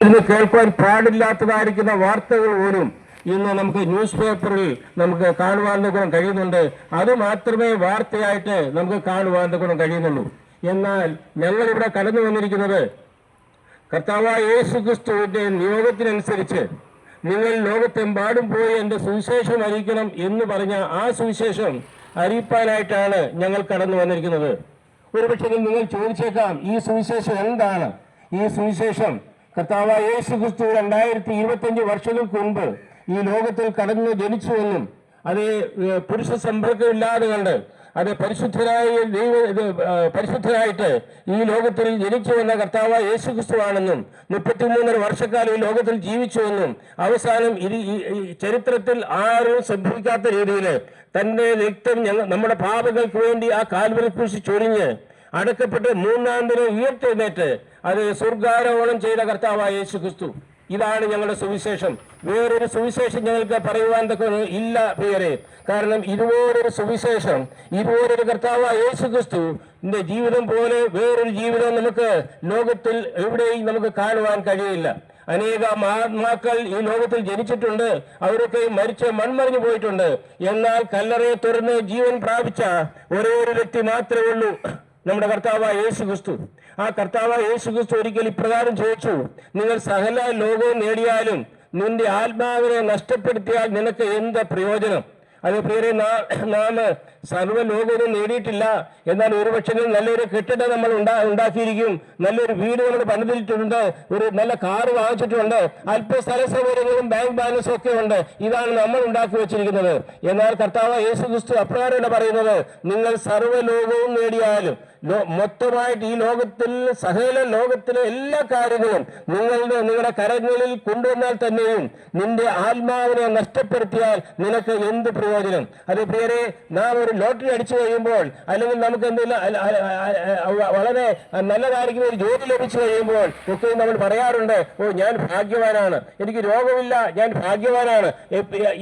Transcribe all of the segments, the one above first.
ഇന്ന് കേൾക്കാൻ പാടില്ലാത്തതായിരിക്കുന്ന വാർത്തകൾ പോലും ഇന്ന് നമുക്ക് ന്യൂസ് പേപ്പറിൽ നമുക്ക് കാണുവാൻ ഗുണം കഴിയുന്നുണ്ട്. അത് മാത്രമേ വാർത്തയായിട്ട് നമുക്ക് കാണുവാൻ ഗുണം കഴിയുന്നുള്ളൂ. എന്നാൽ ഞങ്ങളിവിടെ കടന്നു വന്നിരിക്കുന്നത് കർത്താവായ യേശു ക്രിസ്തുവിന്റെ നിയോഗത്തിനനുസരിച്ച് നിങ്ങൾ ലോകത്തെമ്പാടും പോയി എൻ്റെ സുവിശേഷം അറിയിക്കണം എന്ന് പറഞ്ഞ ആ സുവിശേഷം അറിയിപ്പാനായിട്ടാണ് ഞങ്ങൾ കടന്നു വന്നിരിക്കുന്നത്. ഒരുപക്ഷെ നിങ്ങൾ ചോദിച്ചേക്കാം, ഈ സുവിശേഷം എന്താണ്? ഈ സുവിശേഷം കർത്താവായ യേശു ക്രിസ്തു 2025 വർഷങ്ങൾക്ക് മുൻപ് ഈ ലോകത്തിൽ കടന്നു ജനിച്ചുവെന്നും അത് പുരുഷ സമ്പർക്കമില്ലാതെ കണ്ട് അത് പരിശുദ്ധരായിട്ട് ഈ ലോകത്തിൽ ജനിച്ചു വന്ന കർത്താവായ യേശു ക്രിസ്തുവാണെന്നും 33 വർഷക്കാലം ഈ ലോകത്തിൽ ജീവിച്ചുവെന്നും അവസാനം ചരിത്രത്തിൽ ആരും സംഭവിക്കാത്ത രീതിയിൽ തന്റെ രക്തം നമ്മുടെ പാപങ്ങൾക്ക് വേണ്ടി ആ കാൽവരി ക്രൂശിൽ ചൊരിഞ്ഞ് അടക്കപ്പെട്ട് 3-ാം ദിനം ഉയർത്തെഴുന്നേറ്റ് അത് സ്വർഗാരോഹണം ചെയ്ത കർത്താവായ യേശു ക്രിസ്തു. ഇതാണ് ഞങ്ങളുടെ സുവിശേഷം. വേറൊരു സുവിശേഷം ഞങ്ങൾക്ക് പറയുവാൻ ഇല്ല പ്രിയരെ. കാരണം ഇതുപോലൊരു സുവിശേഷം, ഇതുപോലൊരു കർത്താവായ യേശു ക്രിസ്തുവിന്റെ ജീവിതം പോലെ വേറൊരു ജീവിതം നമുക്ക് ലോകത്തിൽ എവിടെയും നമുക്ക് കാണുവാൻ കഴിയില്ല. അനേക മഹാത്മാക്കൾ ഈ ലോകത്തിൽ ജനിച്ചിട്ടുണ്ട്, അവരൊക്കെ മരിച്ച് മൺമറിഞ്ഞു പോയിട്ടുണ്ട്. എന്നാൽ കല്ലറയെ തുറന്ന് ജീവൻ പ്രാപിച്ച ഒരേ ഒരു വ്യക്തി മാത്രമേ ഉള്ളൂ, നമ്മുടെ കർത്താവായ യേശു ക്രിസ്തു. ആ കർത്താവായ യേശു ക്രിസ്തു ഒരിക്കൽ ഇപ്രകാരം ചോദിച്ചു, നിങ്ങൾ സകല ലോകവും നേടിയാലും നിന്റെ ആത്മാവിനെ നഷ്ടപ്പെടുത്തിയാൽ നിനക്ക് എന്ത് പ്രയോജനം? അത് പേരെ നാം സർവ്വലോകവും നേടിയിട്ടില്ല, എന്നാൽ ഒരുപക്ഷെ നല്ലൊരു കെട്ടിടം നമ്മൾ ഉണ്ടാക്കിയിരിക്കും, നല്ലൊരു വീട് നമ്മൾ പണിതിട്ടുണ്ട്, ഒരു നല്ല കാറ് വാങ്ങിച്ചിട്ടുണ്ട്, അല്പ സ്ഥല സൗകര്യങ്ങളും ബാങ്ക് ബാലൻസും ഒക്കെ ഉണ്ട്. ഇതാണ് നമ്മൾ ഉണ്ടാക്കി വെച്ചിരിക്കുന്നത്. എന്നാൽ കർത്താവ് യേശു ക്രിസ്തു അപ്രകാരമല്ല പറയുന്നത്, നിങ്ങൾ സർവ്വലോകവും നേടിയാലും മൊത്തമായിട്ട് ഈ ലോകത്തിൽ സകല ലോകത്തിലെ എല്ലാ കാര്യങ്ങളും നിങ്ങളുടെ കരങ്ങളിൽ കൊണ്ടുവന്നാൽ തന്നെയും നിന്റെ ആത്മാവിനെ നഷ്ടപ്പെടുത്തിയാൽ നിനക്ക് എന്ത് പ്രയോജനം? അത് പേരെ നാം ഒരു ലോട്ടറി അടിച്ചു കഴിയുമ്പോൾ, അല്ലെങ്കിൽ നമുക്ക് എന്തെങ്കിലും വളരെ നല്ലതായിരിക്കുന്ന ഒരു ജോലി ലഭിച്ചു കഴിയുമ്പോൾ ഒക്കെ നമ്മൾ പറയാറുണ്ട്, ഓ ഞാൻ ഭാഗ്യവാനാണ്, എനിക്ക് രോഗമില്ല, ഞാൻ ഭാഗ്യവാനാണ്,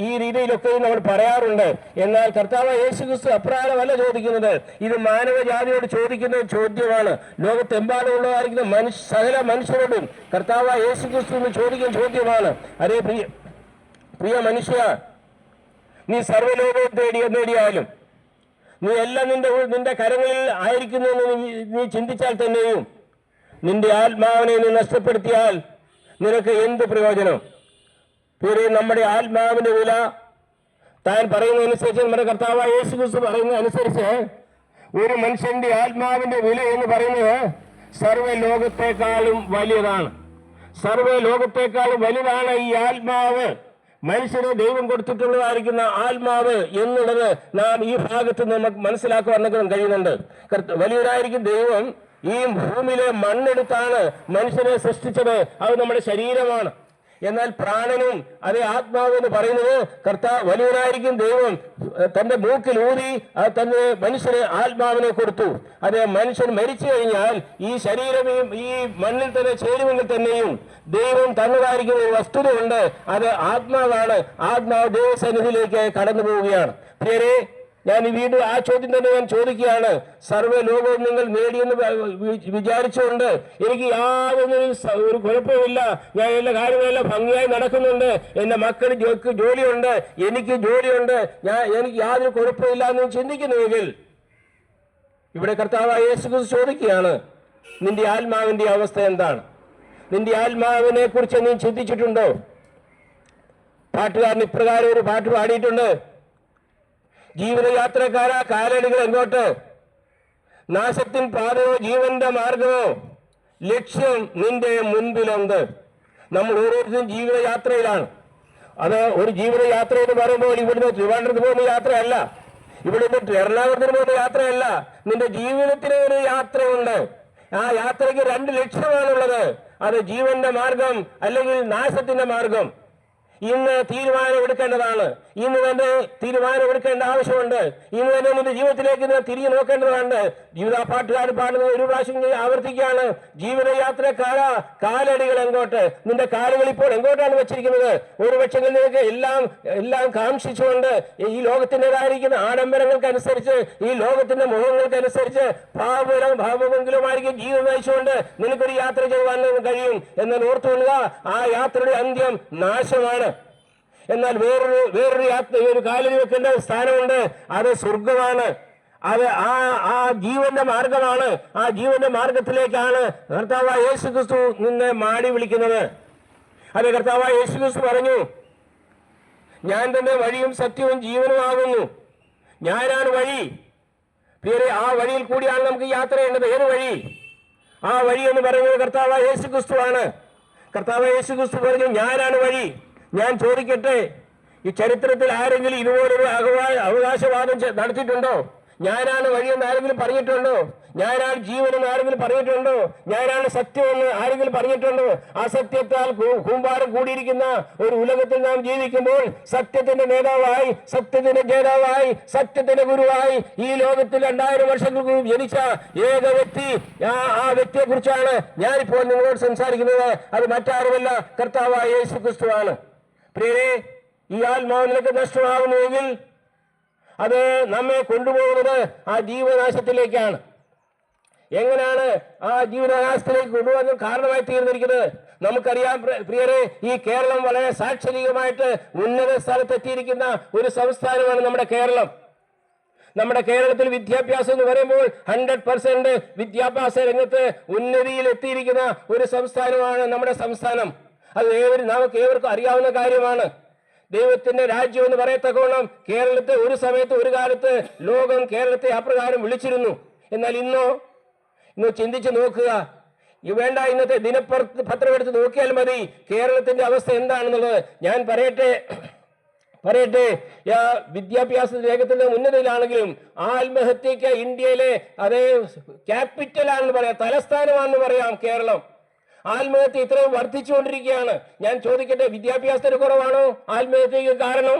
ഈ രീതിയിലൊക്കെ നമ്മൾ പറയാറുണ്ട്. എന്നാൽ കർത്താവ് യേശു ക്രിസ്തു അപ്രകാരമല്ല ചോദിക്കുന്നത്. ഇത് മാനവജാതിയോട് ചോദിക്കുന്ന ചോദ്യമാണ്. ലോകത്തെമ്പാടുള്ളതായിരിക്കുന്ന സകല മനുഷ്യരോടും കർത്താവ് യേശു ക്രിസ്തു ചോദിക്കുന്ന ചോദ്യമാണ്. അതേ പ്രിയ മനുഷ്യ, നീ സർവ്വലോകവും നേടിയാലും നീ എല്ലാം നിന്റെ കരങ്ങളിൽ ആയിരിക്കുന്നെന്ന് നീ ചിന്തിച്ചാൽ തന്നെയും നിന്റെ ആത്മാവിനെ നീ നഷ്ടപ്പെടുത്തിയാൽ നിനക്ക് എന്ത് പ്രയോജനം? നമ്മുടെ ആത്മാവിന്റെ വില താൻ പറയുന്നതനുസരിച്ച്, നമ്മുടെ കർത്താവായ യേശു ക്രിസ്തു പറയുന്ന അനുസരിച്ച് ഒരു മനുഷ്യന്റെ ആത്മാവിന്റെ വില എന്ന് പറയുന്നത് സർവ്വലോകത്തെക്കാളും വലിയതാണ്. സർവ്വലോകത്തെക്കാളും വലുതാണ് ഈ ആത്മാവ്. മനുഷ്യന് ദൈവം കൊടുത്തിട്ടുള്ളതായിരിക്കുന്ന ആത്മാവ് എന്നുള്ളത് നാം ഈ ഭാഗത്ത് നമുക്ക് മനസ്സിലാക്കുവാൻ കഴിയുന്നുണ്ട്. വലിയവരായിരിക്കും ദൈവം ഈ ഭൂമിയിലെ മണ്ണെടുത്താണ് മനുഷ്യനെ സൃഷ്ടിച്ചത്. അത് നമ്മുടെ ശരീരമാണ്. എന്നാൽ പ്രാണനും അതേ ആത്മാവ് എന്ന് പറയുന്നത് വലിയവനായിരിക്കും ദൈവം തന്റെ മൂക്കിൽ ഊതി തന്റെ മനുഷ്യന് ആത്മാവിനെ കൊടുത്തു. അത് മനുഷ്യൻ മരിച്ചു കഴിഞ്ഞാൽ ഈ ശരീരം ഈ മണ്ണിൽ തന്നെ ചേരുമെങ്കിൽ തന്നെയും ദൈവം തന്നതായിരിക്കുന്ന ഒരു വസ്തുതയുണ്ട്, അത് ആത്മാവാണ്. ആത്മാവ് ദൈവസന്നിധിയിലേക്ക് കടന്നു പോവുകയാണ്. പ്രിയരെ, ഞാൻ വീണ്ടും ആ ചോദ്യം തന്നെ ഞാൻ ചോദിക്കുകയാണ്. സർവ്വലോകവും നിങ്ങൾ നേടിയെന്ന് വിചാരിച്ചുകൊണ്ട് എനിക്ക് യാതൊരു ഒരു കുഴപ്പമില്ല, ഞാൻ എല്ലാ കാര്യങ്ങളെല്ലാം ഭംഗിയായി നടക്കുന്നുണ്ട്, എൻ്റെ മക്കൾ ജോലിയുണ്ട്, എനിക്ക് ജോലിയുണ്ട്, എനിക്ക് യാതൊരു കുഴപ്പമില്ല എന്ന് ചിന്തിക്കുന്നുവെങ്കിൽ ഇവിടെ കർത്താവായ യേശു ക്രിസ്തു ചോദിക്കുകയാണ്, നിന്റെ ആത്മാവിന്റെ അവസ്ഥ എന്താണ്? നിന്റെ ആത്മാവിനെ കുറിച്ച് നീ ചിന്തിച്ചിട്ടുണ്ടോ? പാട്ടുകാരൻ ഇപ്രകാരം ഒരു പാട്ട് പാടിയിട്ടുണ്ട്, ജീവിതയാത്രക്കാരാ കാലടികൾ എങ്ങോട്ട്? നാശത്തിൻ പാതയോ ജീവന്റെ മാർഗമോ? ലക്ഷ്യം നിന്റെ മുൻപിലുണ്ട്. നമ്മൾ ഓരോരുത്തരും ജീവിതയാത്രയിലാണ്. അത് ഒരു ജീവിതയാത്ര എന്ന് പറയുമ്പോൾ ഇവിടുന്ന് ട്രിവാൻഡ്രത്ത് പോകുന്ന യാത്രയല്ല, ഇവിടുന്ന് എറണാകുളത്തിന് പോകുന്ന യാത്രയല്ല. നിന്റെ ജീവിതത്തിന് ഒരു യാത്രയുണ്ട്. ആ യാത്രയ്ക്ക് 2 ലക്ഷ്യമാണുള്ളത്. അത് ജീവന്റെ മാർഗം അല്ലെങ്കിൽ നാശത്തിന്റെ മാർഗം. ഇന്ന് തീരുമാനം എടുക്കേണ്ടതാണ്. ഇന്ന് തന്നെ തീരുമാനമെടുക്കേണ്ട ആവശ്യമുണ്ട്. ഇന്ന് തന്നെ നിന്റെ ജീവിതത്തിലേക്ക് തിരിഞ്ഞു നോക്കേണ്ടതുണ്ട്. ജീവിത പാട്ടുകാർ പാടുന്നത് ഒരു പ്രാവശ്യം ആവർത്തിക്കുകയാണ്. ജീവിതയാത്രക്കാരാ, കാലടികൾ എങ്ങോട്ട്? നിന്റെ കാലുകൾ ഇപ്പോൾ എങ്ങോട്ടാണ് വെച്ചിരിക്കുന്നത്? ഒരു പക്ഷേ നിനക്ക് എല്ലാം കാംക്ഷിച്ചുകൊണ്ട് ഈ ലോകത്തിൻ്റെതായിരിക്കുന്ന ആഡംബരങ്ങൾക്കനുസരിച്ച്, ഈ ലോകത്തിന്റെ മുഖങ്ങൾക്കനുസരിച്ച് ഭാവമെങ്കിലുമായിരിക്കും ജീവിതം നയിച്ചുകൊണ്ട് നിനക്കൊരു യാത്ര ചെയ്യുവാൻ കഴിയും. എന്നാൽ ഓർത്തുകൊള്ളുക, ആ യാത്രയുടെ അന്ത്യം നാശമാണ്. എന്നാൽ ഒരു കാലടി വെക്കേണ്ട സ്ഥാനമുണ്ട്. അത് സ്വർഗമാണ്. അത് ആ ജീവന്റെ മാർഗമാണ്. ആ ജീവന്റെ മാർഗത്തിലേക്കാണ് കർത്താവായ യേശുക്രിസ്തു നിന്നെ മാടി വിളിക്കുന്നത്. അത് കർത്താവായ യേശുക്രിസ്തു പറഞ്ഞു, ഞാൻ തന്നെ വഴിയും സത്യവും ജീവനുമാകുന്നു, ഞാനാണ് വഴി. പ്രിയരെ, ആ വഴിയിൽ കൂടിയാണ് നമുക്ക് യാത്ര ചെയ്യേണ്ടത്. ഏത് വഴി? ആ വഴി എന്ന് പറയുന്നത് കർത്താവായ യേശുക്രിസ്തുവാണ്. കർത്താവായ യേശുക്രിസ്തു പറഞ്ഞു, ഞാനാണ് വഴി. ഞാൻ ചോദിക്കട്ടെ, ഈ ചരിത്രത്തിൽ ആരെങ്കിലും ഇതുപോലൊരു അവകാശവാദം നടത്തിയിട്ടുണ്ടോ? ഞാനാണ് വഴിയെന്ന് ആരെങ്കിലും പറഞ്ഞിട്ടുണ്ടോ? ഞാനാണ് ജീവനെന്ന് ആരെങ്കിലും പറഞ്ഞിട്ടുണ്ടോ? ഞാനാണ് സത്യമെന്ന് ആരെങ്കിലും പറഞ്ഞിട്ടുണ്ടോ? അസത്യത്താൽ കൂമ്പാരം കൂടിയിരിക്കുന്ന ഒരു ഉലകത്തിൽ നാം ജീവിക്കുമ്പോൾ സത്യത്തിന്റെ നേതാവായി, സത്യത്തിന്റെ ജേതാവായി, സത്യത്തിന്റെ ഗുരുവായി ഈ ലോകത്തിൽ 2000 വർഷങ്ങൾക്ക് ജനിച്ച ഏക വ്യക്തി, ആ വ്യക്തിയെ കുറിച്ചാണ് ഞാനിപ്പോൾ നിങ്ങളോട് സംസാരിക്കുന്നത്. അത് മറ്റാരുമല്ല, കർത്താവായ യേശുക്രിസ്തുവാണ്. പ്രിയരെ, ഈ ആത്മാവ് നിനക്ക് നഷ്ടമാകുന്നുവെങ്കിൽ അത് നമ്മെ കൊണ്ടുപോകുന്നത് ആ ജീവനാശത്തിലേക്കാണ്. എങ്ങനെയാണ് ആ ജീവനാശത്തിലേക്ക് കൊണ്ടുപോകാൻ കാരണമായി തീർന്നിരിക്കുന്നത്? നമുക്കറിയാം പ്രിയരെ, ഈ കേരളം വളരെ സാക്ഷരികമായിട്ട് ഉന്നത സ്ഥലത്തെത്തിയിരിക്കുന്ന ഒരു സംസ്ഥാനമാണ് നമ്മുടെ കേരളം. നമ്മുടെ കേരളത്തിൽ വിദ്യാഭ്യാസം എന്ന് പറയുമ്പോൾ 100% വിദ്യാഭ്യാസ രംഗത്ത് ഉന്നതിയിൽ എത്തിയിരിക്കുന്ന ഒരു സംസ്ഥാനമാണ് നമ്മുടെ സംസ്ഥാനം. അത് നമുക്ക് ഏവർക്കും അറിയാവുന്ന കാര്യമാണ്. ദൈവത്തിന്റെ രാജ്യം എന്ന് പറയത്തക്കോണം കേരളത്തെ ഒരു സമയത്ത്, ഒരു കാലത്ത് ലോകം കേരളത്തെ അപ്രകാരം വിളിച്ചിരുന്നു. എന്നാൽ ഇന്ന് ചിന്തിച്ച് നോക്കുക. വേണ്ട, ഇന്നത്തെ ദിനപത്രം എടുത്ത് നോക്കിയാൽ മതി കേരളത്തിന്റെ അവസ്ഥ എന്താണെന്നുള്ളത്. ഞാൻ പറയട്ടെ, വിദ്യാഭ്യാസ രംഗത്തിന്റെ ഉന്നതിയിലാണെങ്കിലും ആത്മഹത്യക്ക് ഇന്ത്യയിലെ അതേ ക്യാപിറ്റലാണെന്ന് പറയാം, തലസ്ഥാനമാണെന്ന് പറയാം കേരളം. ആത്മഹത്യ ഇത്രയും വർദ്ധിച്ചുകൊണ്ടിരിക്കുകയാണ്. ഞാൻ ചോദിക്കട്ടെ, വിദ്യാഭ്യാസത്തിന് കുറവാണോ ആത്മഹത്യക്ക് കാരണം?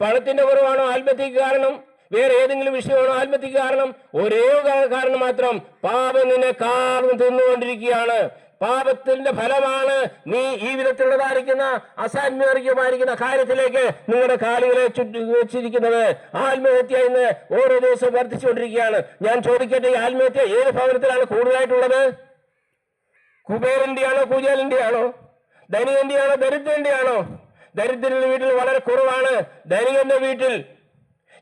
പണത്തിന്റെ കുറവാണോ ആത്മഹത്യക്ക് കാരണം? വേറെ ഏതെങ്കിലും വിഷയമാണോ ആത്മഹത്യക്ക് കാരണം? ഒരേ കാരണം മാത്രം, പാപം നിന്നെ കാർന്ന് തിന്നുകൊണ്ടിരിക്കുകയാണ്. പാപത്തിന്റെ ഫലമാണ് നീ ഈ വിധത്തിലുള്ളതായിരിക്കുന്ന അസാന്മാർഗമായിരിക്കുന്ന കാര്യത്തിലേക്ക് നിങ്ങളുടെ കാലുകളെ വെച്ചിരിക്കുന്നത്. ആത്മഹത്യ ഇന്ന് ഓരോ ദിവസവും വർദ്ധിച്ചുകൊണ്ടിരിക്കുകയാണ്. ഞാൻ ചോദിക്കട്ടെ, ഈ ആത്മഹത്യ ഏത് ഭവനത്തിലാണ് കൂടുതലായിട്ടുള്ളത്? കുബേരന്റെ ആണോ, കുചേലന്റെ ആണോ? ധനികന്റെ ആണോ, ദരിദ്രന്റെ ആണോ? ദരിദ്രന്റെ വീട്ടിൽ വളരെ കുറവാണ്. ധനികന്റെ വീട്ടിൽ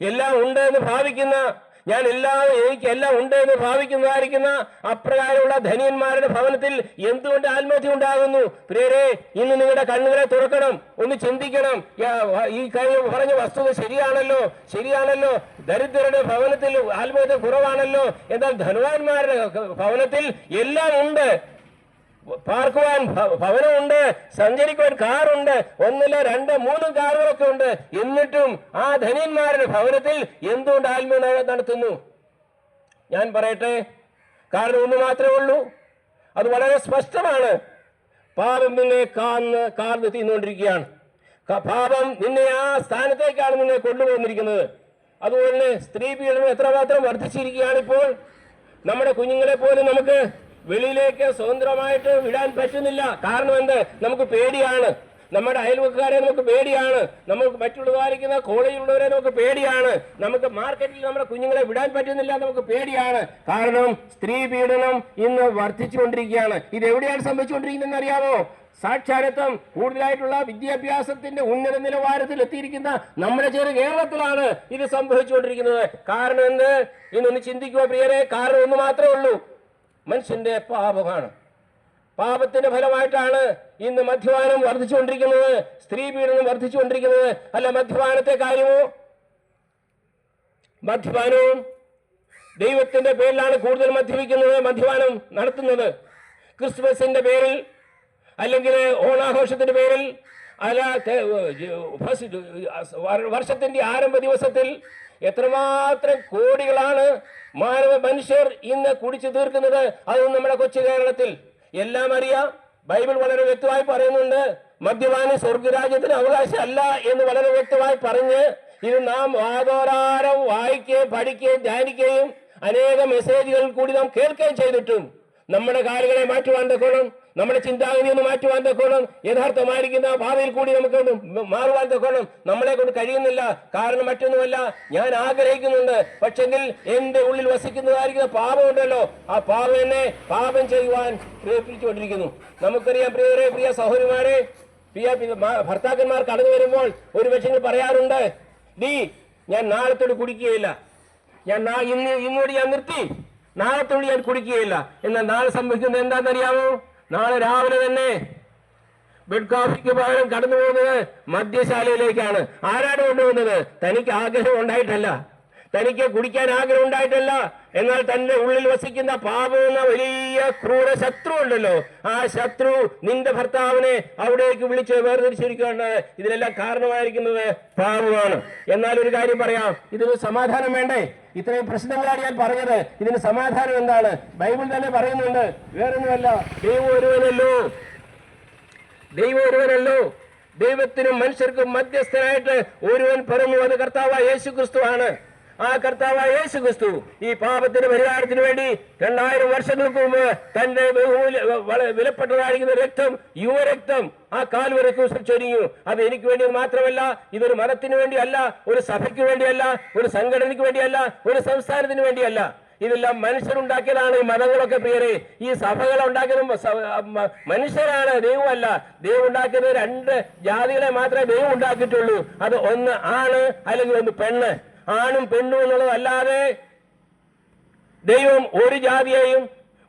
എല്ലാം ഉണ്ട് എന്ന് ഭാവിക്കുന്ന, എനിക്ക് എല്ലാം ഉണ്ട് എന്ന് ഭാവിക്കുന്നതായിരിക്കുന്ന അപ്രകാരമുള്ള ധനിയന്മാരുടെ ഭവനത്തിൽ എന്തുകൊണ്ട് ആത്മഹത്യ ഉണ്ടാകുന്നു? പ്രിയരെ, ഇന്ന് നിങ്ങളുടെ കണ്ണുകളെ തുറക്കണം, ഒന്ന് ചിന്തിക്കണം. ഈ പറഞ്ഞ വസ്തുത ശരിയാണല്ലോ. ദരിദ്രരുടെ ഭവനത്തിൽ ആത്മഹത്യ കുറവാണല്ലോ. എന്നാൽ ധനവാന്മാരുടെ ഭവനത്തിൽ എല്ലാം ഉണ്ട്. പാർക്കുവാൻ ഭവനമുണ്ട്, സഞ്ചരിക്കുവാൻ കാറുണ്ട്, 1, 2, 3 കാറുകളൊക്കെ ഉണ്ട്. എന്നിട്ടും ആ ധനിയന്മാരുടെ ഭവനത്തിൽ എന്തുകൊണ്ട് ആത്മഹത്യ നടത്തുന്നു? ഞാൻ പറയട്ടെ, കാരണം ഒന്ന് മാത്രമേ ഉള്ളൂ. അത് വളരെ സ്പഷ്ടമാണ്. പാപം നിന്നെ കാർന്ന് തിന്നുകൊണ്ടിരിക്കുകയാണ്. പാപം നിന്നെ ആ സ്ഥാനത്തേക്കാണ് നിന്നെ കൊണ്ടുപോകുന്നിരിക്കുന്നത്. അതുപോലെ സ്ത്രീ പീഡനം എത്രമാത്രം വർദ്ധിച്ചിരിക്കുകയാണ് ഇപ്പോൾ. നമ്മുടെ കുഞ്ഞുങ്ങളെ പോലും നമുക്ക് വെളിയിലേക്ക് സ്വതന്ത്രമായിട്ട് വിടാൻ പറ്റുന്നില്ല. കാരണം എന്ത്? നമുക്ക് പേടിയാണ്. നമ്മുടെ അയൽവക്കാരെ നമുക്ക് പേടിയാണ്. നമുക്ക് മറ്റുള്ളവരായിരിക്കുന്ന കോളേജിലുള്ളവരെ നമുക്ക് പേടിയാണ്. നമുക്ക് മാർക്കറ്റിൽ നമ്മുടെ കുഞ്ഞുങ്ങളെ വിടാൻ പറ്റുന്നില്ല, നമുക്ക് പേടിയാണ്. കാരണം സ്ത്രീ പീഡനം ഇന്ന് വർദ്ധിച്ചുകൊണ്ടിരിക്കുകയാണ്. ഇത് എവിടെയാണ് സംഭവിച്ചുകൊണ്ടിരിക്കുന്നതെന്ന് അറിയാമോ? സാക്ഷരത്വം കൂടുതലായിട്ടുള്ള വിദ്യാഭ്യാസത്തിന്റെ ഉന്നത നിലവാരത്തിൽ എത്തിയിരിക്കുന്ന നമ്മുടെ ചെറു കേരളത്തിലാണ് ഇത് സംഭവിച്ചുകൊണ്ടിരിക്കുന്നത്. കാരണം എന്ത്? ഇന്നൊന്ന് ചിന്തിക്കുക പ്രിയരെ. കാരണം ഒന്ന് മാത്രമേ ഉള്ളൂ, മനുഷ്യന്റെ പാപമാണ്. പാപത്തിന്റെ ഫലമായിട്ടാണ് ഇന്ന് മദ്യപാനം വർദ്ധിച്ചുകൊണ്ടിരിക്കുന്നത്, സ്ത്രീ പീഡനം വർദ്ധിച്ചുകൊണ്ടിരിക്കുന്നത്. അല്ല, മദ്യപാനത്തെ കാര്യമോ? മദ്യപാനവും ദൈവത്തിന്റെ പേരിലാണ് കൂടുതൽ മദ്യപാനം നടത്തുന്നത്. ക്രിസ്മസിന്റെ പേരിൽ, അല്ലെങ്കിൽ ഓണാഘോഷത്തിന്റെ പേരിൽ, അല്ല വർഷത്തിന്റെ ആരംഭ ദിവസത്തിൽ എത്രമാത്രം കോടികളാണ് മനുഷ്യർ ഇന്ന് കുടിച്ചു തീർക്കുന്നത്. അത് നമ്മുടെ കൊച്ചു കേരളത്തിൽ എല്ലാം അറിയാം. ബൈബിൾ വളരെ വ്യക്തമായി പറയുന്നുണ്ട്, മദ്യപാനി സ്വർഗരാജ്യത്തിന് അവകാശമല്ല എന്ന് വളരെ വ്യക്തമായി പറഞ്ഞ് ഇത് നാം വാദോരാരം വായിക്കുകയും പഠിക്കുകയും ധ്യാനിക്കുകയും അനേക മെസ്സേജുകൾ കൂടി നാം കേൾക്കുകയും ചെയ്തിട്ടും നമ്മുടെ കാര്യങ്ങളെ മാറ്റുവാൻ തക്കോണം, നമ്മുടെ ചിന്താഗതി ഒന്ന് മാറ്റുവാൻ തക്കോണം, യഥാർത്ഥമായിരിക്കുന്ന ഭാവിയിൽ കൂടി നമുക്ക് മാറുവാൻ തക്കോണം നമ്മളെ കൊണ്ട് കഴിയുന്നില്ല. കാരണം മറ്റൊന്നുമല്ല, ഞാൻ ആഗ്രഹിക്കുന്നുണ്ട്, പക്ഷെങ്കിൽ എന്റെ ഉള്ളിൽ വസിക്കുന്നതായിരിക്കുന്ന പാപമുണ്ടല്ലോ, ആ പാപം എന്നെ പാപം ചെയ്യുവാൻ പ്രേരിപ്പിച്ചുകൊണ്ടിരിക്കുന്നു. നമുക്കറിയാം പ്രിയരെ, പ്രിയ സഹോദരിമാരെ, പ്രിയ ഭർത്താക്കന്മാർ കടന്നു വരുമ്പോൾ ഒരു പക്ഷെ പറയാറുണ്ട്, ഞാൻ നാളത്തോട് കുടിക്കുകയില്ല, ഇന്നോട് ഞാൻ നിർത്തി, നാളത്തോട് ഞാൻ കുടിക്കുകയില്ല. എന്നാൽ നാളെ സംഭവിക്കുന്നത് എന്താണെന്നറിയാമോ? നാളെ രാവിലെ തന്നെ ബെഡ് കോഫിക്ക് പകരം കടന്നു പോകുന്നത് മദ്യശാലയിലേക്കാണ്. ആരാണ് കൊണ്ടുപോകുന്നത്? തനിക്ക് ആഗ്രഹം ഉണ്ടായിട്ടല്ല, തനിക്ക് കുടിക്കാൻ ആഗ്രഹം ഉണ്ടായിട്ടല്ല, എന്നാൽ തന്റെ ഉള്ളിൽ വസിക്കുന്ന പാപം എന്ന വലിയ ക്രൂര ശത്രു ഉണ്ടല്ലോ, ആ ശത്രു നിന്റെ ഭർത്താവിനെ അവിടേക്ക് വിളിച്ച് വേർതിരിച്ചിരിക്കുകയാണ്. ഇതിനെല്ലാം കാരണമായിരിക്കുന്നത് പാപമാണ്. എന്നാൽ ഒരു കാര്യം പറയാം, ഇതിന് സമാധാനം വേണ്ടേ? ഇത്രയും പ്രശ്നങ്ങളാണ് ഞാൻ പറഞ്ഞത്. ഇതിന് സമാധാനം എന്താണ്? ബൈബിൾ തന്നെ പറയുന്നുണ്ട്, വേറൊന്നുമല്ല, ദൈവം ഒരുവനല്ലോ, ദൈവത്തിനും മനുഷ്യർക്കും മധ്യസ്ഥനായിട്ട് ഒരുവൻ പറഞ്ഞു, അത് കർത്താവായ യേശു ക്രിസ്തു ആണ്. ആ കർത്താവായ യേശു ക്രിസ്തു ഈ പാപത്തിന് പരിഹാരത്തിന് വേണ്ടി 2000 വർഷങ്ങൾക്ക് മുമ്പ് തന്റെ വിലപ്പെട്ടതായിരിക്കുന്ന രക്തം, യുവരക്തം ആ കാൽവരി ക്രൂശിൽ ചൊരിഞ്ഞു. അത് എനിക്ക് വേണ്ടി മാത്രമല്ല, ഇതൊരു മതത്തിന് വേണ്ടിയല്ല, ഒരു സഭയ്ക്ക് വേണ്ടിയല്ല, ഒരു സംഘടനയ്ക്ക് വേണ്ടിയല്ല, ഒരു സംസ്ഥാനത്തിന് വേണ്ടിയല്ല. ഇതെല്ലാം മനുഷ്യരുണ്ടാക്കിയതാണ്. ഈ മതങ്ങളൊക്കെ പ്രിയരെ, ഈ സഭകളെ ഉണ്ടാക്കിയതും മനുഷ്യരാണ്, ദൈവമല്ല. ദൈവം ഉണ്ടാക്കിയത് 2 ജാതികളെ മാത്രമേ ദൈവം ഉണ്ടാക്കിയിട്ടുള്ളൂ. അത് ഒന്ന് ആണ്, അല്ലെങ്കിൽ ഒന്ന് പെണ്ണ്. ആണും പെണ്ണും എന്നുള്ളതല്ലാതെ ദൈവം ഒരു ജാതിയെയും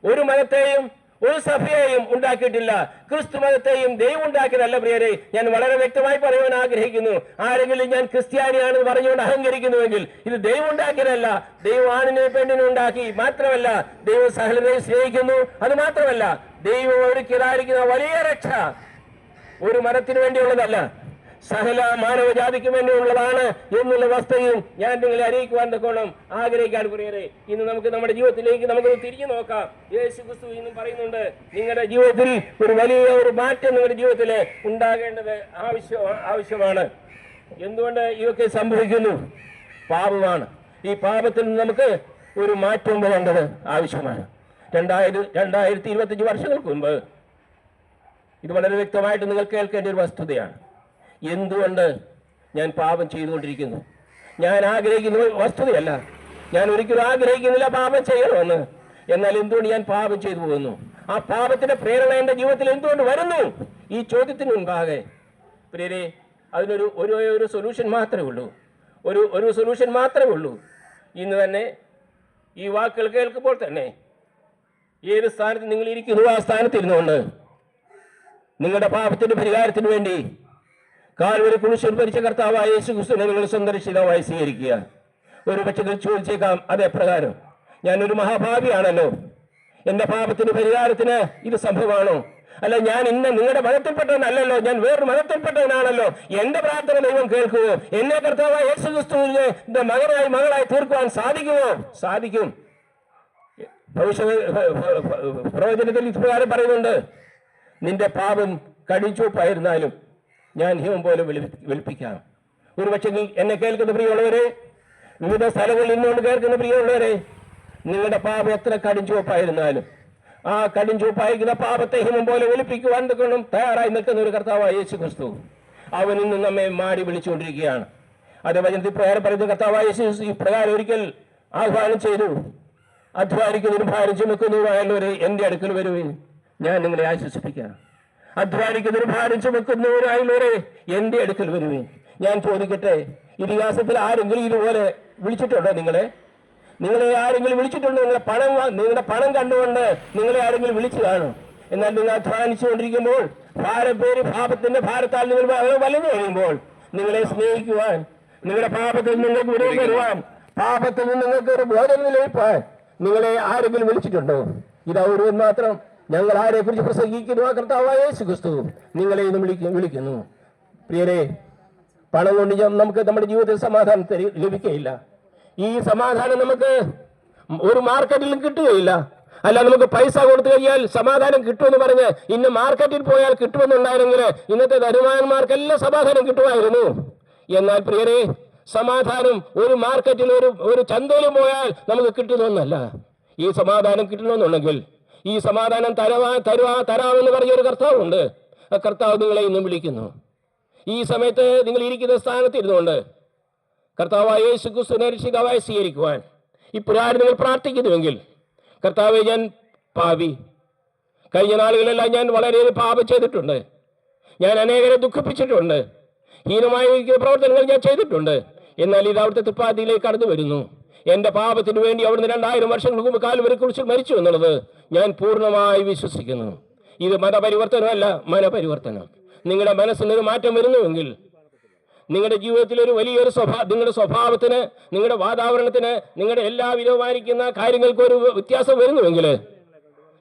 ഒരു മതത്തെയും ഒരു സഭയെയും ഉണ്ടാക്കിയിട്ടില്ല. ക്രിസ്തു മതത്തെയും ദൈവം ഉണ്ടാക്കിയതല്ല പ്രിയരെ. ഞാൻ വളരെ വ്യക്തമായി പറയുവാൻ ആഗ്രഹിക്കുന്നു. ആരെങ്കിലും ഞാൻ ക്രിസ്ത്യാനിയാണെന്ന് പറഞ്ഞുകൊണ്ട് അഹങ്കരിക്കുന്നുവെങ്കിൽ ഇത് ദൈവം ഉണ്ടാക്കിയതല്ല. ദൈവം ആണിനെ പെണ്ണിനെ ഉണ്ടാക്കി. മാത്രമല്ല ദൈവം സകലരെ സ്നേഹിക്കുന്നു. അത് മാത്രമല്ല ദൈവം ഒരുക്കിയതായിരിക്കുന്ന വലിയ രക്ഷ ഒരു മതത്തിന് വേണ്ടിയുള്ളതല്ല, സകല മാനവജാതിക്ക് വേണ്ടിയുള്ളതാണ് എന്നുള്ള വസ്തുതയും ഞാൻ നിങ്ങളെ അറിയിക്കുവാൻ തക്കോണം ആഗ്രഹിക്കാൻ പ്രിയരെ. ഇന്ന് നമുക്ക് നമ്മുടെ ജീവിതത്തിലേക്ക് നമുക്ക് തിരിഞ്ഞു നോക്കാം. യേശു ക്രിസ്തു ഇന്നും പറയുന്നുണ്ട്, നിങ്ങളുടെ ജീവിതത്തിൽ ഒരു വലിയ മാറ്റം നിങ്ങളുടെ ജീവിതത്തിൽ ഉണ്ടാകേണ്ടത് ആവശ്യമാണ്. എന്തുകൊണ്ട് ഇതൊക്കെ സംഭവിക്കുന്നു? പാപമാണ്. ഈ പാപത്തിൽ നിന്ന് നമുക്ക് ഒരു മാറ്റം വേണ്ടത് ആവശ്യമാണ്. 2025 വർഷങ്ങൾക്ക് മുമ്പ് ഇത് വളരെ വ്യക്തമായിട്ട് നിങ്ങൾ കേൾക്കേണ്ട ഒരു വസ്തുതയാണ്. എന്തുകൊണ്ട് ഞാൻ പാപം ചെയ്തുകൊണ്ടിരിക്കുന്നു? ഞാൻ ആഗ്രഹിക്കുന്ന വസ്തുതയല്ല, ഞാൻ ഒരിക്കലും ആഗ്രഹിക്കുന്നില്ല പാപം ചെയ്യണമെന്ന്. എന്നാൽ എന്തുകൊണ്ട് ഞാൻ പാപം ചെയ്തു പോകുന്നു? ആ പാപത്തിന്റെ പ്രേരണ എൻ്റെ ജീവിതത്തിൽ എന്തുകൊണ്ട് വരുന്നു? ഈ ചോദ്യത്തിന് മുൻപാകെ പ്രിയരെ, അതിനൊരു ഒരു സൊല്യൂഷൻ മാത്രമേ ഉള്ളൂ. ഒരു സൊല്യൂഷൻ മാത്രമേ ഉള്ളൂ. ഇന്ന് തന്നെ ഈ വാക്കുകൾ കേൾക്കുമ്പോൾ തന്നെ ഏത് സ്ഥാനത്ത് നിങ്ങൾ ഇരിക്കുന്നു ആ സ്ഥാനത്തിരുന്നുകൊണ്ട് നിങ്ങളുടെ പാപത്തിന്റെ പരിഹാരത്തിന് വേണ്ടി കാൽവരി ക്രൂശിൽ മരിച്ച കർത്താവായ യേശു ക്രിസ്തുവിനെ നിങ്ങൾ സന്ദർശിതമായി സ്വീകരിക്കുക. ഒരു പക്ഷേ ചോദിച്ചേക്കാം, അതേ പ്രകാരം ഞാനൊരു മഹാഭാവിയാണല്ലോ, എന്റെ പാപത്തിന് പരിഹാരത്തിന് ഇത് സംഭവമാണോ? അല്ല, ഞാൻ ഇന്ന് നിങ്ങളുടെ മതത്തിൽപ്പെട്ടവനല്ലല്ലോ, ഞാൻ വേറൊരു മതത്തിൽപ്പെട്ടവനാണല്ലോ. എന്റെ പ്രാർത്ഥന ദൈവം കേൾക്കുമോ? എന്നെ കർത്താവായ യേശു ക്രിസ്തുവിന്റെ മകളായി തീർക്കുവാൻ സാധിക്കുമോ? സാധിക്കും. പ്രവചനത്തിൽ ഇപ്രകാരം പറയുന്നുണ്ട്, നിന്റെ പാപം കടിച്ചൂപ്പായിരുന്നാലും ഞാൻ ഹിമം പോലെ വെളുപ്പിക്കാം. ഒരു പക്ഷേ എന്നെ കേൾക്കുന്ന പ്രിയമുള്ളവരെ, വിവിധ സ്ഥലങ്ങളിൽ നിന്നുകൊണ്ട് കേൾക്കുന്ന പ്രിയമുള്ളവരെ, നിങ്ങളുടെ പാപം എത്ര കടിഞ്ചുവപ്പായിരുന്നാലും ആ കടിഞ്ചുവപ്പായിരിക്കുന്ന പാപത്തെ ഹിമം പോലെ വെളുപ്പിക്കുവാൻ തയ്യാറായി നിൽക്കുന്ന ഒരു കർത്താവായ യേശു ക്രിസ്തു, അവൻ ഇന്നും നമ്മെ മാടി വിളിച്ചുകൊണ്ടിരിക്കുകയാണ്. അതേ വചനത്തിൽ പ്രകാരം പറയുന്ന കർത്താവായ യേശു ഇപ്രകാരം ഒരിക്കൽ ആഹ്വാനം ചെയ്തു, അധ്വാനിക്കുന്നതിനും ഭാരം ചുമക്കുന്നതുമായുള്ളവരെ എന്റെ അടുക്കൽ വരുവേ, ഞാൻ നിങ്ങളെ ആശ്വസിപ്പിക്കാം. അധ്വാനിക്കുന്നതിനും ഭാരം ചുമക്കുന്നവരായുള്ളവരെ എന്റെ അടുക്കൽ വരുവേ. ഞാൻ ചോദിക്കട്ടെ, ഇതിഹാസത്തിൽ ആരെങ്കിലും ഇതുപോലെ വിളിച്ചിട്ടുണ്ടോ? നിങ്ങളെ ആരെങ്കിലും വിളിച്ചിട്ടുണ്ടോ? നിങ്ങളുടെ പണം കണ്ടുകൊണ്ട് നിങ്ങളെ ആരെങ്കിലും വിളിച്ചു കാണും. എന്നാൽ നിങ്ങൾ അധ്വാനിച്ചുകൊണ്ടിരിക്കുമ്പോൾ പാപത്തിന്റെ ഭാരത്താൽ നിങ്ങൾ വലഞ്ഞു കഴിയുമ്പോൾ നിങ്ങളെ സ്നേഹിക്കുവാൻ, നിങ്ങളുടെ പാപത്തിൽ നിങ്ങൾക്ക് വിടവ് തരുവാൻ, പാപത്തിൽ നിന്ന് നിങ്ങൾക്ക് ഒരു ബോധം ലഭിപ്പാൻ നിങ്ങളെ ആരെങ്കിലും വിളിച്ചിട്ടുണ്ടോ? ഇതാ ഒരുവൻ മാത്രം. ഞങ്ങൾ ആരെ കുറിച്ച് പ്രസംഗിക്കുന്നു? ആ കർത്താവായ യേശു ക്രിസ്തു നിങ്ങളെ ഇന്ന് വിളിക്കുന്നു. പ്രിയരെ, പണം കൊണ്ട് നമുക്ക് നമ്മുടെ ജീവിതത്തിൽ സമാധാനം ലഭിക്കുകയില്ല. ഈ സമാധാനം നമുക്ക് ഒരു മാർക്കറ്റിലും കിട്ടുകയില്ല. അല്ല നമുക്ക് പൈസ കൊടുത്തു കഴിഞ്ഞാൽ സമാധാനം കിട്ടുമെന്ന് പറഞ്ഞ് ഇന്ന് മാർക്കറ്റിൽ പോയാൽ കിട്ടുമെന്നുണ്ടായിരുന്നെങ്കിൽ ഇന്നത്തെ ധനവാന്മാർക്കെല്ലാം സമാധാനം കിട്ടുമായിരുന്നു. എന്നാൽ പ്രിയരെ, സമാധാനം ഒരു മാർക്കറ്റിൽ ഒരു ചന്തയിലും പോയാൽ നമുക്ക് കിട്ടുന്നൊന്നല്ല. ഈ സമാധാനം കിട്ടണമെന്നുണ്ടെങ്കിൽ ഈ സമാധാനം തരാമെന്ന് പറഞ്ഞൊരു കർത്താവുണ്ട്. ആ കർത്താവ് നിങ്ങളെ ഇന്നും വിളിക്കുന്നു. ഈ സമയത്ത് നിങ്ങൾ ഇരിക്കുന്ന സ്ഥാനത്തിരുന്നുകൊണ്ട് കർത്താവായ യേശു ക്രിസ്തുവിനെ രക്ഷിതാവായി സ്വീകരിക്കുവാൻ ഇപ്പോഴാരും നിങ്ങൾ പ്രാർത്ഥിക്കുന്നുവെങ്കിൽ, കർത്താവെ, ഞാൻ പാപി, കഴിഞ്ഞ നാളുകളെല്ലാം ഞാൻ വളരെ പാപം ചെയ്തിട്ടുണ്ട്, ഞാൻ അനേകരെ ദുഃഖിപ്പിച്ചിട്ടുണ്ട്, ഹീനമായ പ്രവർത്തനങ്ങൾ ഞാൻ ചെയ്തിട്ടുണ്ട്. എന്നാൽ ഇത് അവിടുത്തെ തൃപ്പാദിയിലേക്ക് കടന്നു വരുന്നു. എൻ്റെ പാപത്തിന് വേണ്ടി അവിടുന്ന് 2000 വർഷങ്ങൾക്ക് മുമ്പ് കാൽവരിയെ കുറിച്ച് മരിച്ചു എന്നുള്ളത് ഞാൻ പൂർണ്ണമായി വിശ്വസിക്കുന്നു. ഇത് മതപരിവർത്തനമല്ല, മനപരിവർത്തനം. നിങ്ങളുടെ മനസ്സിനൊരു മാറ്റം വരുന്നുവെങ്കിൽ, നിങ്ങളുടെ ജീവിതത്തിൽ ഒരു വലിയൊരു നിങ്ങളുടെ സ്വഭാവത്തിന്, നിങ്ങളുടെ വാതാവരണത്തിന്, നിങ്ങളുടെ എല്ലാവിധമായിരിക്കുന്ന കാര്യങ്ങൾക്ക് ഒരു വ്യത്യാസം വരുന്നുവെങ്കിൽ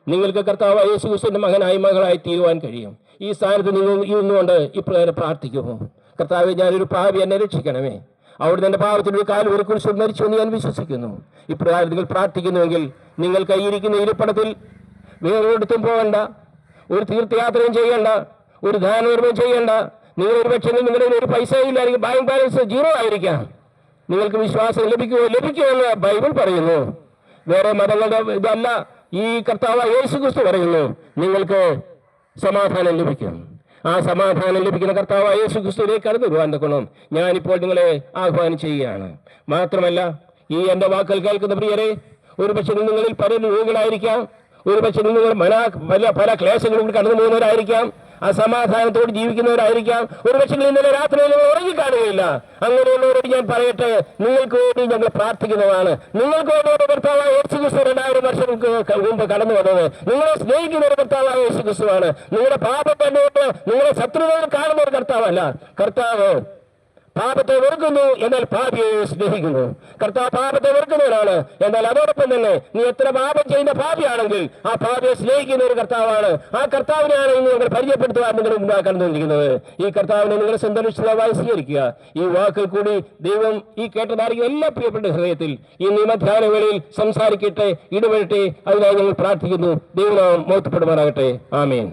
നിങ്ങൾക്ക് കർത്താവ് യേശു ക്രിസ്തുവിന്റെ മകനായി മകളായി തീരുവാൻ കഴിയും. ഈ സ്ഥാനത്ത് നിങ്ങൾ ഇരുന്നുകൊണ്ട് ഇപ്രകാരം പ്രാർത്ഥിക്കുമോ? കർത്താവെ, ഞാനൊരു പാപി, എന്നെ രക്ഷിക്കണമേ. അവിടുന്ന് എൻ്റെ പാപത്തിനൊരു കാൽവരിയെ കുറിച്ച് മരിച്ചു എന്ന് ഞാൻ വിശ്വസിക്കുന്നു. ഇപ്രകാരം നിങ്ങൾ പ്രാർത്ഥിക്കുന്നുവെങ്കിൽ നിങ്ങൾ കൈയിരിക്കുന്ന ഇരിപ്പിടത്തിൽ വേറൊരിടത്തും പോകണ്ട, ഒരു തീർത്ഥയാത്രയും ചെയ്യേണ്ട, ഒരു ദാനധർമ്മം ചെയ്യേണ്ട. നിങ്ങൾ ഒരു പക്ഷേ നിങ്ങളുടെ ഒരു പൈസ ഇല്ലായിരിക്കും, ബാങ്ക് ബാലൻസ് 0 ആയിരിക്കാം. നിങ്ങൾക്ക് വിശ്വാസം ലഭിക്കുമെന്ന് ബൈബിൾ പറയുന്നു. വേറെ മതങ്ങളുടെ ഇതല്ല, ഈ കർത്താവ് യേശു ക്രിസ്തു പറയുന്നു നിങ്ങൾക്ക് സമാധാനം ലഭിക്കും. ആ സമാധാനം ലഭിക്കുന്ന കർത്താവ് യേശു ക്രിസ്തുവിലേക്ക് കടന്നു വരുവാൻ തക്കണം ഞാനിപ്പോൾ നിങ്ങളെ ആഹ്വാനം ചെയ്യുകയാണ്. മാത്രമല്ല, ഈ എൻ്റെ വാക്കുകൾ കേൾക്കുന്ന പ്രിയരെ, ഒരു പക്ഷേ നിങ്ങളിൽ പല രോഗികളായിരിക്കാം, ഒരു പക്ഷേ നിങ്ങൾ പല ക്ലേശങ്ങളും കടന്നു പോകുന്നവരായിരിക്കാം, അസമാധാനത്തോട് ജീവിക്കുന്നവരായിരിക്കാം. ഒരു പക്ഷേ ഇന്നലെ രാത്രിയിൽ ഉറങ്ങിക്കാണുകയില്ല. അങ്ങനെയുള്ളവരോട് ഞാൻ പറയട്ടെ, നിങ്ങൾക്ക് വേണ്ടി ഞങ്ങൾ പ്രാർത്ഥിക്കുന്നതാണ്. നിങ്ങൾക്ക് വേണ്ടി കർത്താവായ യേശു ക്രിസ്തു 2000 വർഷങ്ങൾക്ക് മുമ്പ് കടന്നു വന്നത്. നിങ്ങളെ സ്നേഹിക്കുന്ന ഒരു കർത്താവായ യേശു ക്രിസ്തുവാണ്. നിങ്ങളുടെ പാപം കണ്ടുകൊണ്ട് നിങ്ങളെ ശത്രുതകൾ കാണുന്ന ഒരു കർത്താവല്ല. കർത്താവ് പാപത്തെ വെറുക്കുന്നു, എന്നാൽ പാപിയെ സ്നേഹിക്കുന്നു. കർത്താവ് പാപത്തെ വെറുക്കുന്നവരാണ്. എന്നാൽ അതോടൊപ്പം തന്നെ നീ എത്ര പാപം ചെയ്യുന്ന പാപിയാണെങ്കിൽ ആ പാപിയെ സ്നേഹിക്കുന്ന ഒരു കർത്താവാണ്. ആ കർത്താവിനെയാണ് ഇന്ന് നിങ്ങൾ പരിചയപ്പെടുത്തുവാൻ നിങ്ങൾ കടന്നുകൊണ്ടിരിക്കുന്നത്. ഈ കർത്താവിനെ നിങ്ങൾ സന്തോഷമായി സ്വീകരിക്കുക. ഈ വാക്കിൽ കൂടി ദൈവം ഈ കേട്ടതായിരിക്കും എല്ലാ പ്രിയപ്പെട്ട ഹൃദയത്തിൽ ഇന്ന് ഈ മധ്യാഹ്നവേളയിൽ സംസാരിക്കട്ടെ, ഇടപെടട്ടെ. അതിനായി ഞങ്ങൾ പ്രാർത്ഥിക്കുന്നു. ദൈവനാമം മഹത്വപ്പെടുമാറാകട്ടെ. ആമേൻ.